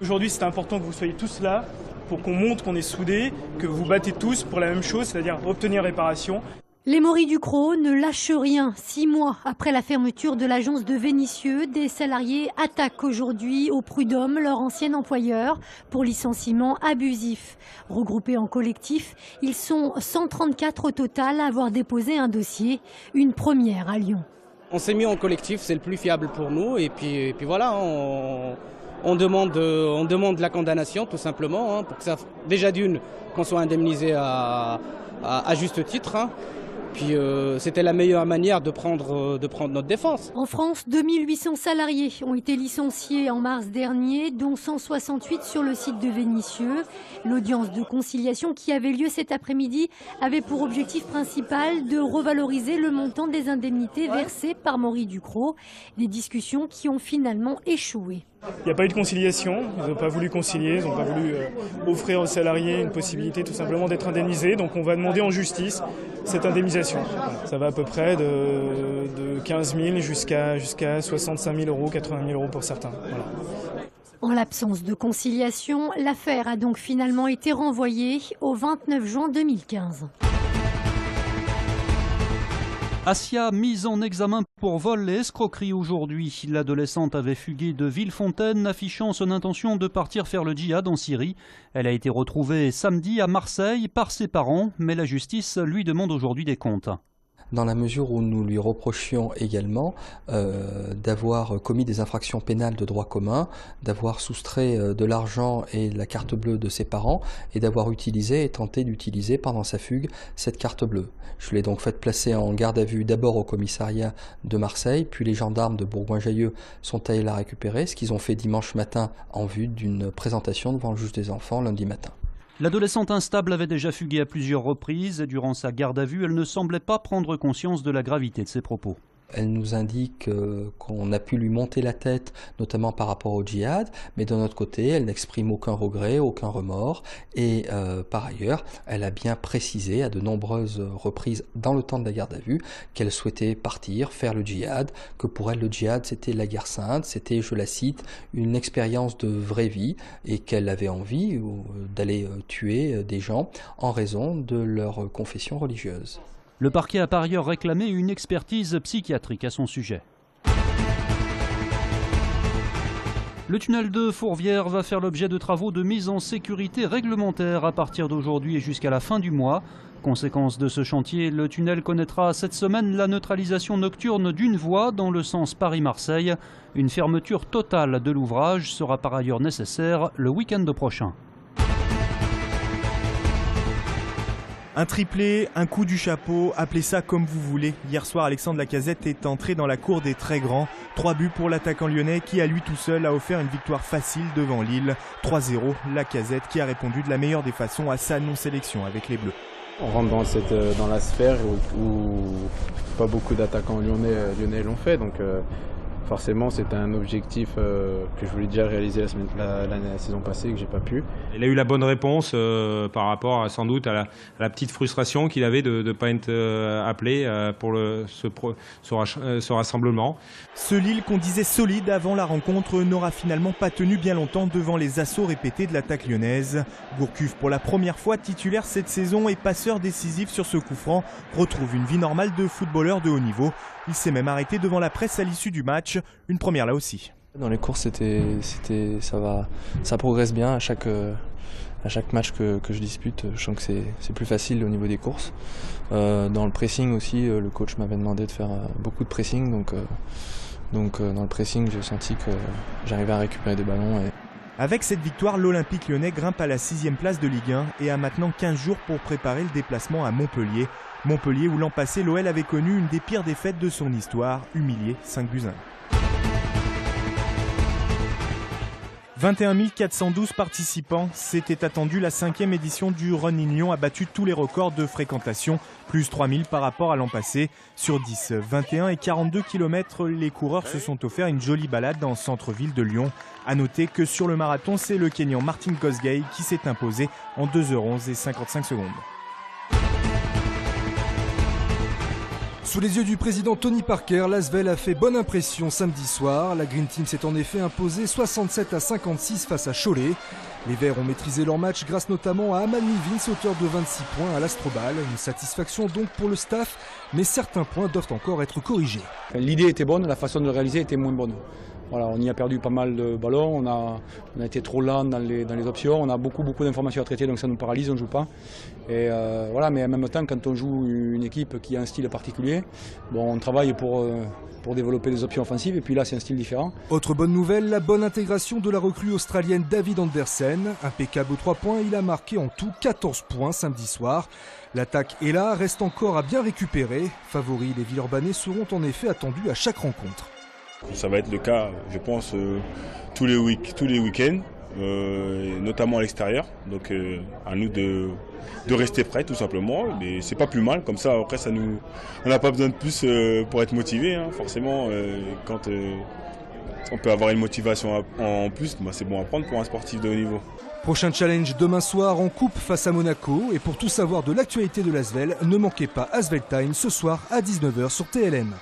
Aujourd'hui, c'est important que vous soyez tous là pour qu'on montre qu'on est soudés, que vous battez tous pour la même chose, c'est-à-dire obtenir réparation. Les Moris du Cros ne lâchent rien. 6 mois après la fermeture de l'agence de Vénissieux, des salariés attaquent aujourd'hui au prud'homme leur ancien employeur pour licenciement abusif. Regroupés en collectif, ils sont 134 au total à avoir déposé un dossier, une première à Lyon. On s'est mis en collectif, c'est le plus fiable pour nous et puis voilà, on demande la condamnation tout simplement, pour que ça, déjà d'une, qu'on soit indemnisé à juste titre. Puis c'était la meilleure manière de prendre notre défense. En France, 2800 salariés ont été licenciés en mars dernier, dont 168 sur le site de Vénissieux. L'audience de conciliation qui avait lieu cet après-midi avait pour objectif principal de revaloriser le montant des indemnités versées par Moris du Cros. Des discussions qui ont finalement échoué. Il n'y a pas eu de conciliation, ils n'ont pas voulu concilier, ils n'ont pas voulu offrir aux salariés une possibilité tout simplement d'être indemnisés. Donc on va demander en justice cette indemnisation. Ça va à peu près de 15 000 jusqu'à 65 000 euros, 80 000 euros pour certains. Voilà. En l'absence de conciliation, l'affaire a donc finalement été renvoyée au 29 juin 2015. Assia, mise en examen pour vol et escroquerie aujourd'hui. L'adolescente avait fugué de Villefontaine, affichant son intention de partir faire le djihad en Syrie. Elle a été retrouvée samedi à Marseille par ses parents, mais la justice lui demande aujourd'hui des comptes. Dans la mesure où nous lui reprochions également d'avoir commis des infractions pénales de droit commun, d'avoir soustrait de l'argent et la carte bleue de ses parents et d'avoir utilisé et tenté d'utiliser pendant sa fugue cette carte bleue. Je l'ai donc fait placer en garde à vue d'abord au commissariat de Marseille, puis les gendarmes de Bourgoin-Jallieu sont allés la récupérer, ce qu'ils ont fait dimanche matin en vue d'une présentation devant le juge des enfants lundi matin. L'adolescente instable avait déjà fugué à plusieurs reprises et durant sa garde à vue, elle ne semblait pas prendre conscience de la gravité de ses propos. Elle nous indique qu'on a pu lui monter la tête, notamment par rapport au djihad, mais de notre côté, elle n'exprime aucun regret, aucun remords. Et par ailleurs, elle a bien précisé à de nombreuses reprises dans le temps de la garde à vue qu'elle souhaitait partir, faire le djihad, que pour elle le djihad c'était la guerre sainte, c'était, je la cite, une expérience de vraie vie et qu'elle avait envie d'aller tuer des gens en raison de leur confession religieuse. Le parquet a par ailleurs réclamé une expertise psychiatrique à son sujet. Le tunnel de Fourvière va faire l'objet de travaux de mise en sécurité réglementaire à partir d'aujourd'hui et jusqu'à la fin du mois. Conséquence de ce chantier, le tunnel connaîtra cette semaine la neutralisation nocturne d'une voie dans le sens Paris-Marseille. Une fermeture totale de l'ouvrage sera par ailleurs nécessaire le week-end prochain. Un triplé, un coup du chapeau, appelez ça comme vous voulez. Hier soir, Alexandre Lacazette est entré dans la cour des très grands. 3 buts pour l'attaquant lyonnais qui, à lui tout seul, a offert une victoire facile devant Lille. 3-0, Lacazette qui a répondu de la meilleure des façons à sa non-sélection avec les Bleus. On rentre dans la sphère où pas beaucoup d'attaquants lyonnais l'ont fait. Donc forcément, c'était un objectif que je voulais déjà réaliser la saison passée et que j'ai pas pu. Il a eu la bonne réponse par rapport sans doute à la petite frustration qu'il avait de ne pas être appelé pour ce rassemblement. Ce Lille qu'on disait solide avant la rencontre n'aura finalement pas tenu bien longtemps devant les assauts répétés de l'attaque lyonnaise. Gourcuff, pour la première fois titulaire cette saison et passeur décisif sur ce coup franc, retrouve une vie normale de footballeur de haut niveau. Il s'est même arrêté devant la presse à l'issue du match, une première là aussi. Dans les courses, ça progresse bien à chaque match que je dispute. Je sens que c'est plus facile au niveau des courses. Dans le pressing aussi, le coach m'avait demandé de faire beaucoup de pressing, donc dans le pressing, j'ai senti que j'arrivais à récupérer des ballons. Avec cette victoire, l'Olympique lyonnais grimpe à la 6e place de Ligue 1 et a maintenant 15 jours pour préparer le déplacement à Montpellier. Montpellier où l'an passé, l'OL avait connu une des pires défaites de son histoire, humilié 5-1. 21 412 participants, c'était attendu. La 5e édition du Run in Lyon a battu tous les records de fréquentation, plus 3000 par rapport à l'an passé. Sur 10, 21 et 42 km, les coureurs se sont offerts une jolie balade dans le centre-ville de Lyon. A noter que sur le marathon, c'est le Kényan Martin Kosgei qui s'est imposé en 2h11 et 55 secondes. Sous les yeux du président Tony Parker, l'Asvel a fait bonne impression samedi soir. La Green Team s'est en effet imposée 67-56 face à Cholet. Les Verts ont maîtrisé leur match grâce notamment à Amani Vince, auteur de 26 points à l'Astrobal. Une satisfaction donc pour le staff, mais certains points doivent encore être corrigés. L'idée était bonne, la façon de le réaliser était moins bonne. Voilà, on y a perdu pas mal de ballons, on a été trop lent dans les options, on a beaucoup d'informations à traiter, donc ça nous paralyse, on ne joue pas. Et voilà, mais en même temps, quand on joue une équipe qui a un style particulier, bon, on travaille pour développer des options offensives, et puis là c'est un style différent. Autre bonne nouvelle, la bonne intégration de la recrue australienne David Andersen. Impeccable aux 3 points, il a marqué en tout 14 points samedi soir. L'attaque est là, reste encore à bien récupérer. Favoris, les Villeurbanais seront en effet attendus à chaque rencontre. Ça va être le cas, je pense, tous les week-ends, notamment à l'extérieur. Donc à nous de rester prêts tout simplement. Mais c'est pas plus mal, comme ça après on n'a pas besoin de plus pour être motivé. Hein. Forcément, quand on peut avoir une motivation en plus, bah, c'est bon à prendre pour un sportif de haut niveau. Prochain challenge demain soir en coupe face à Monaco. Et pour tout savoir de l'actualité de l'Asvel, ne manquez pas Asvel Time ce soir à 19h sur TLM.